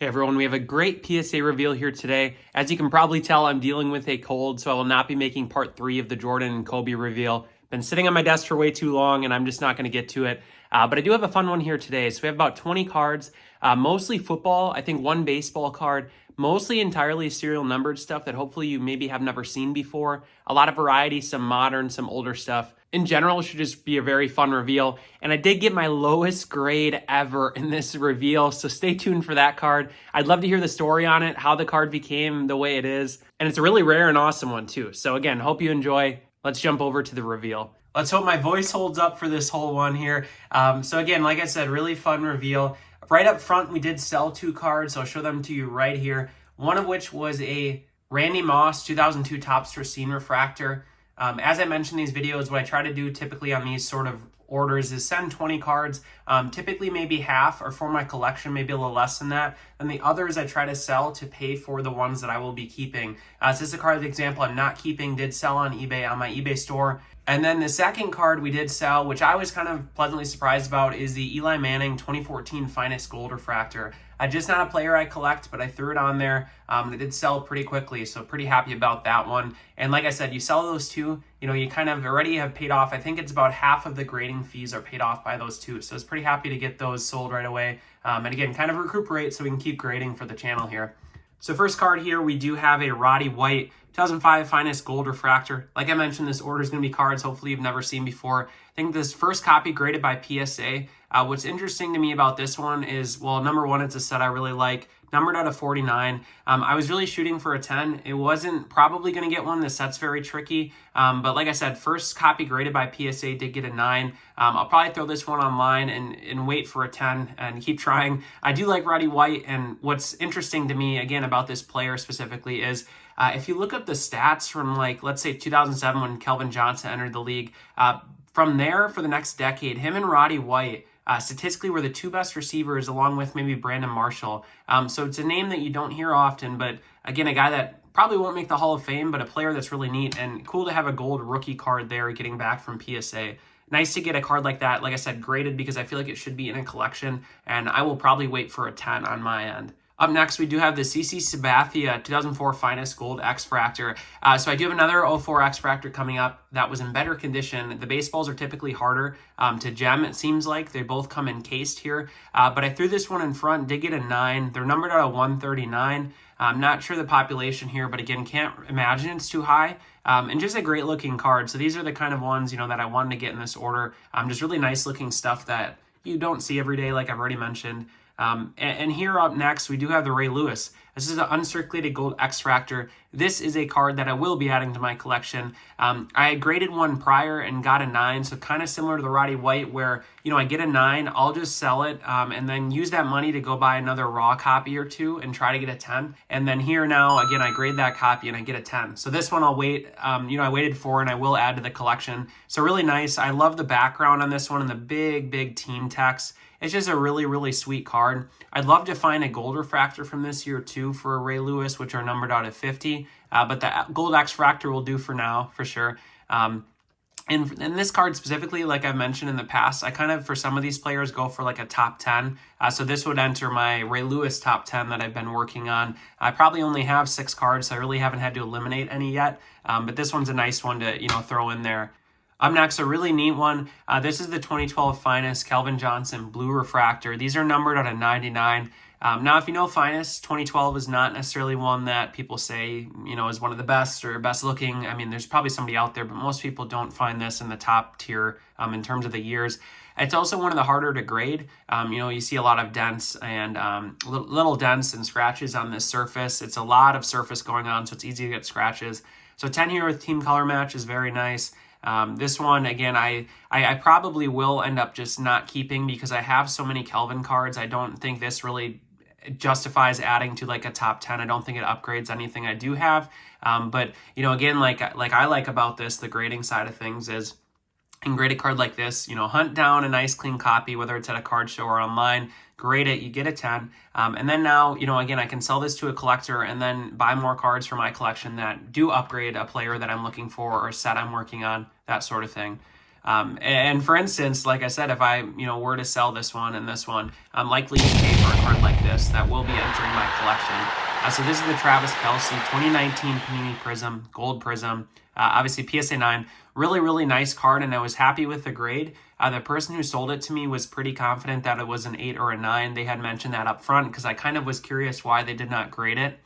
Hey everyone, we have a great PSA reveal here today. As you can probably tell, I'm dealing with a cold, so I will not be making part 3 of the Jordan and Kobe reveal. Been sitting on my desk for way too long, and I'm just not going to get to it. But I do have a fun one here today. So we have about 20 cards, mostly football, I think one baseball card, mostly entirely serial numbered stuff that hopefully you maybe have never seen before. A lot of variety, some modern, some older stuff. In general, it should just be a very fun reveal. And I did get my lowest grade ever in this reveal, so stay tuned for that card. I'd love to hear the story on it, how the card became the way it is. And it's a really rare and awesome one too. So again, hope you enjoy. Let's jump over to the reveal. Let's hope my voice holds up for this whole one here. So again, like I said, really fun reveal. Right up front, we did sell 2 cards. So I'll show them to you right here. One of which was a Randy Moss 2002 Topps Racine Refractor. As I mentioned in these videos, what I try to do typically on these sort of orders is send 20 cards, typically maybe half, or for my collection, maybe a little less than that. And the others I try to sell to pay for the ones that I will be keeping. So this is a card, example, I'm not keeping, did sell on eBay, on my eBay store. And then the second card we did sell, which I was kind of pleasantly surprised about, is the Eli Manning 2014 Finest Gold Refractor. Just not a player I collect, but I threw it on there. It did sell pretty quickly, so pretty happy about that one. And like I said, you sell those 2, you kind of already have paid off. I think it's about half of the grading fees are paid off by those 2. So it's pretty happy to get those sold right away. And again, kind of recuperate so we can keep grading for the channel here. So first card here, we do have a Roddy White 2005 Finest Gold Refractor. Like I mentioned, this order is going to be cards hopefully you've never seen before. I think this first copy graded by PSA. What's interesting to me about this one is, well, number one, it's a set I really like. Numbered out of 49. I was really shooting for a 10. It wasn't probably going to get one. The set's very tricky. But like I said, first copy graded by PSA did get a 9. I'll probably throw this one online and wait for a 10 and keep trying. I do like Roddy White. And what's interesting to me, again, about this player specifically is if you look up the stats from, like, let's say 2007 when Calvin Johnson entered the league, from there for the next decade, him and Roddy White statistically were the 2 best receivers, along with maybe Brandon Marshall. So it's a name that you don't hear often, but again, a guy that probably won't make the Hall of Fame, but a player that's really neat and cool to have a gold rookie card there getting back from PSA. Nice to get a card like that, like I said, graded because I feel like it should be in a collection, and I will probably wait for a 10 on my end. Up next, we do have the CC Sabathia 2004 Finest Gold X-Fractor. So I do have another 04 X-Fractor coming up that was in better condition. The baseballs are typically harder to gem, it seems like. They both come encased here. But I threw this one in front, did get a 9. They're numbered out of 139. I'm not sure the population here, but again, can't imagine it's too high. And just a great looking card. So these are the kind of ones, that I wanted to get in this order. Just really nice looking stuff that you don't see every day, like I've already mentioned. And here up next, we do have the Ray Lewis. This is an uncirculated gold X-Fractor. This is a card that I will be adding to my collection. I graded one prior and got a 9, so kind of similar to the Roddy White where, I get a 9, I'll just sell it and then use that money to go buy another raw copy or 2 and try to get a 10. And then here now, again, I grade that copy and I get a 10. So this one I'll wait. I waited for and I will add to the collection. So really nice. I love the background on this one and the big team text. It's just a really, really sweet card. I'd love to find a gold refractor from this year too for Ray Lewis, which are numbered out of 50. But the gold X-Fractor will do for now, for sure. And this card specifically, like I've mentioned in the past, I kind of, for some of these players, go for like a top 10. So this would enter my Ray Lewis top 10 that I've been working on. I probably only have 6 cards, so I really haven't had to eliminate any yet. But this one's a nice one to, throw in there. Up next, a really neat one. This is the 2012 Finest Calvin Johnson Blue Refractor. These are numbered out of 99. Now, if you know Finest, 2012 is not necessarily one that people say, is one of the best or best looking. I mean, there's probably somebody out there, but most people don't find this in the top tier in terms of the years. It's also one of the harder to grade. You see a lot of dents and little dents and scratches on this surface. It's a lot of surface going on, so it's easy to get scratches. So 10 here with team color match is very nice. This one, again, I probably will end up just not keeping because I have so many Kelvin cards. I don't think this really justifies adding to like a top 10. I don't think it upgrades anything I do have. But, again, like I like about this, the grading side of things is, and grade a card like this, hunt down a nice clean copy, whether it's at a card show or online, grade it, you get a 10. And then now, again, I can sell this to a collector and then buy more cards for my collection that do upgrade a player that I'm looking for or a set I'm working on, that sort of thing. And for instance, like I said, if I were to sell this one and this one, I'm likely to pay for a card like this that will be entering my collection. So this is the Travis Kelce 2019 Panini Prism, Gold Prism, obviously PSA 9. Really nice card, and I was happy with the grade. The person who sold it to me was pretty confident that it was an 8 or a 9. They had mentioned that up front because I kind of was curious why they did not grade it.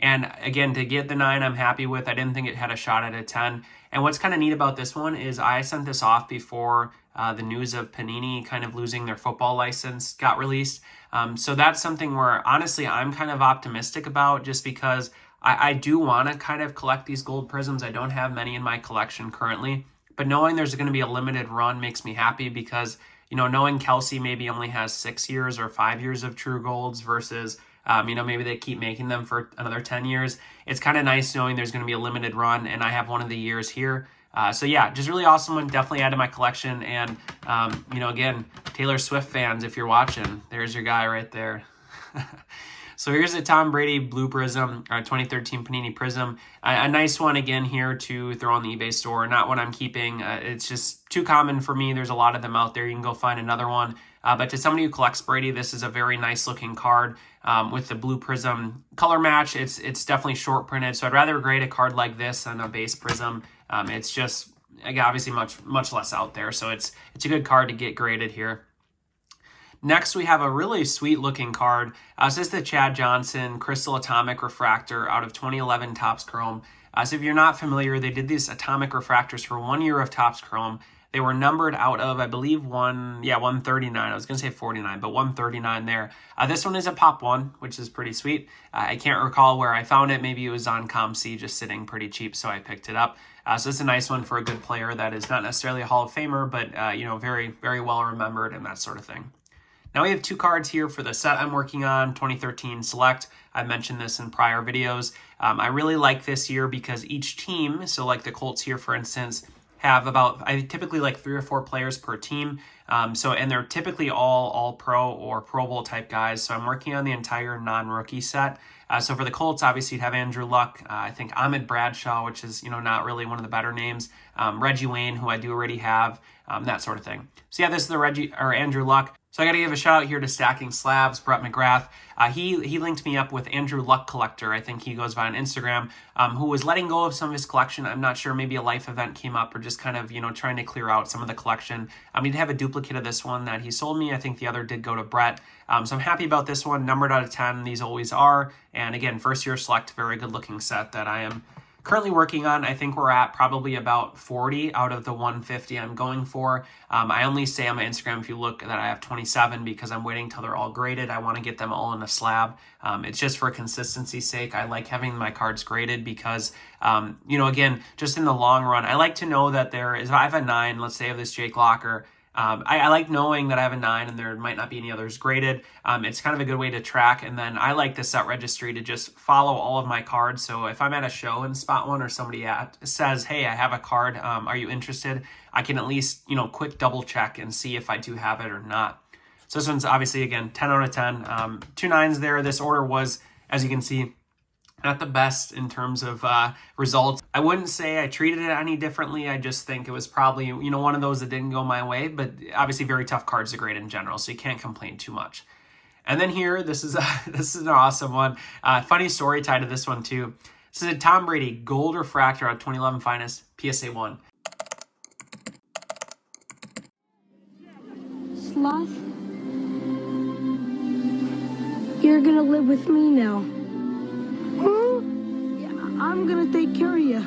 And again, to get the 9, I'm happy with. I didn't think it had a shot at a 10. And what's kind of neat about this one is I sent this off before the news of Panini kind of losing their football license got released. So that's something where honestly I'm kind of optimistic about, just because I do want to kind of collect these gold prisms. I don't have many in my collection currently, but knowing there's going to be a limited run makes me happy, because knowing Kelce maybe only has 6 years or 5 years of true golds versus maybe they keep making them for another 10 years. It's kind of nice knowing there's going to be a limited run, and I have one of the years here. So yeah, just really awesome one. Definitely add to my collection. And, again, Taylor Swift fans, if you're watching, there's your guy right there. So here's a Tom Brady Blue Prism, or 2013 Panini Prism. A nice one again here to throw on the eBay store. Not one I'm keeping. It's just too common for me. There's a lot of them out there. You can go find another one. But to somebody who collects Brady, this is a very nice looking card with the Blue Prism color match. It's definitely short printed, so I'd rather grade a card like this than a base Prism. It's just obviously much less out there, so it's a good card to get graded here. Next, we have a really sweet looking card. This is the Chad Johnson Crystal Atomic Refractor out of 2011 Topps Chrome. So if you're not familiar, they did these atomic refractors for 1 year of Topps Chrome. They were numbered out of, I believe, 139. I was going to say 49, but 139 there. This one is a Pop 1, which is pretty sweet. I can't recall where I found it. Maybe it was on ComC, just sitting pretty cheap, so I picked it up. So it's a nice one for a good player that is not necessarily a Hall of Famer, but, very well remembered and that sort of thing. Now we have 2 cards here for the set I'm working on, 2013 Select. I've mentioned this in prior videos. I really like this year because each team, so like the Colts here, for instance, have I typically like 3 or 4 players per team. And they're typically all pro or Pro Bowl type guys. So I'm working on the entire non-rookie set. So for the Colts, obviously you'd have Andrew Luck. I think Ahmed Bradshaw, which is, not really one of the better names. Reggie Wayne, who I do already have, that sort of thing. So yeah, this is the Andrew Luck. So I got to give a shout out here to Stacking Slabs, Brett McGrath. He linked me up with Andrew Luck Collector, I think he goes by on Instagram, who was letting go of some of his collection. I'm not sure, maybe a life event came up or just kind of, trying to clear out some of the collection. I mean, to have a duplicate of this one that he sold me. I think the other did go to Brett. So I'm happy about this one, numbered out of 10. These always are. And again, first year Select, very good looking set that I am currently working on. I think we're at probably about 40 out of the 150 I'm going for. I only say on my Instagram, if you look, that I have 27 because I'm waiting till they're all graded. I want to get them all in a slab. It's just for consistency's sake. I like having my cards graded because, again, just in the long run, I like to know that there is, if I have a 9, let's say of this Jake Locker, I like knowing that I have a 9 and there might not be any others graded. It's kind of a good way to track. And then I like the set registry to just follow all of my cards. So if I'm at a show and spot one or somebody says, hey, I have a card, are you interested? I can at least, quick double check and see if I do have it or not. So this one's obviously, again, 10 out of 10. 2 9s there. This order was, as you can see, not the best in terms of results. I wouldn't say I treated it any differently. I just think it was probably, one of those that didn't go my way, but obviously very tough cards to grade in general, so you can't complain too much. And then here, this is an awesome one. Funny story tied to this one too. This is a Tom Brady Gold Refractor out of 2011 Finest, PSA 1. Sloth, you're gonna live with me now. I'm gonna take care of you.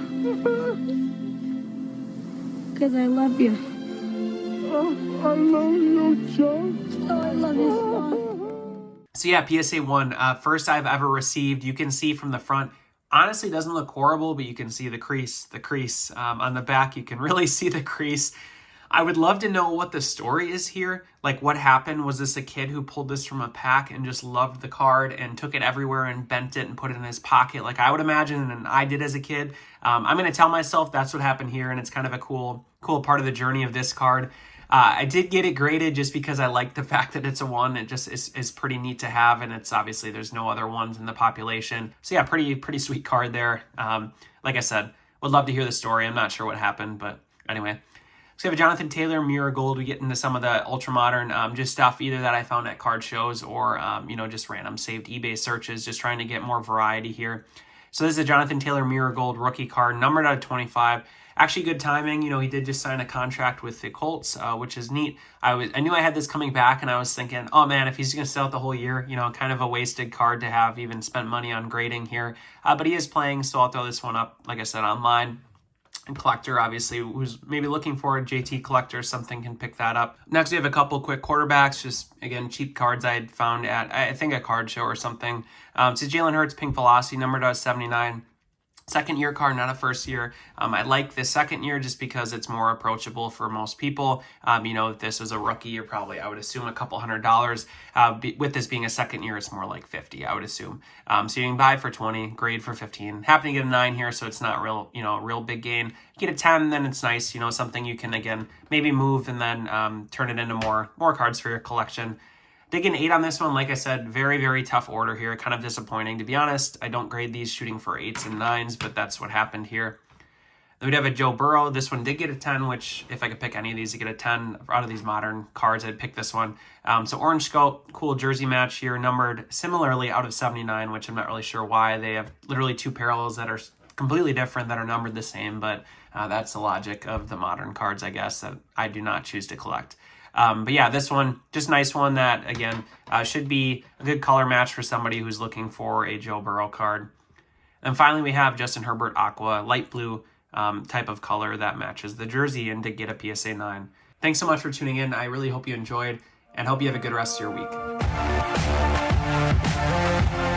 Because I love you. Oh, I love you, John. Oh, I love you, Sloth. So yeah, PSA 1, first I've ever received. You can see from the front, honestly doesn't look horrible, but you can see the crease. On the back, you can really see the crease. I would love to know what the story is here. Like, what happened? Was this a kid who pulled this from a pack and just loved the card and took it everywhere and bent it and put it in his pocket? Like I would imagine, and I did as a kid. I'm going to tell myself that's what happened here, and it's kind of a cool part of the journey of this card. I did get it graded just because I like the fact that it's a 1. It just is pretty neat to have, and it's obviously there's no other ones in the population. So yeah, pretty sweet card there. Like I said, would love to hear the story. I'm not sure what happened, but anyway. So we have a Jonathan Taylor Mirror Gold. We get into some of the ultra modern just stuff either that I found at card shows or just random saved eBay searches, just trying to get more variety here. So this is a Jonathan Taylor Mirror Gold rookie card, numbered out of 25. Actually, good timing. He did just sign a contract with the Colts, which is neat. I knew I had this coming back, and I was thinking, oh man, if he's going to sit out the whole year, kind of a wasted card to have even spent money on grading here. But he is playing, so I'll throw this one up, like I said, online. And collector, obviously, who's maybe looking for a JT collector, something can pick that up. Next, we have a couple quick quarterbacks, just, again, cheap cards I had found at, I think, a card show or something. So Jalen Hurts, Pink Velocity, numbered out 79. Second year card, not a first year. I like the second year just because it's more approachable for most people. If this was a rookie, you're probably, I would assume, a couple $100. With this being a second year, it's more like 50, I would assume. So you can buy for 20, grade for 15. Happen to get a 9 here, so it's not real big gain. You get a 10, then it's nice, something you can, again, maybe move and then turn it into more cards for your collection. Did get an 8 on this one. Like I said, very, very tough order here. Kind of disappointing. To be honest, I don't grade these shooting for 8s and 9s, but that's what happened here. Then we'd have a Joe Burrow. This one did get a 10, which if I could pick any of these to get a 10 out of these modern cards, I'd pick this one. So Orange Scout, cool jersey match here, numbered similarly out of 79, which I'm not really sure why. They have literally 2 parallels that are completely different that are numbered the same, but that's the logic of the modern cards, I guess, that I do not choose to collect. But yeah, this one, just nice one that, again, should be a good color match for somebody who's looking for a Joe Burrow card. And finally, we have Justin Herbert Aqua, light blue type of color that matches the jersey and to get a PSA 9. Thanks so much for tuning in. I really hope you enjoyed and hope you have a good rest of your week.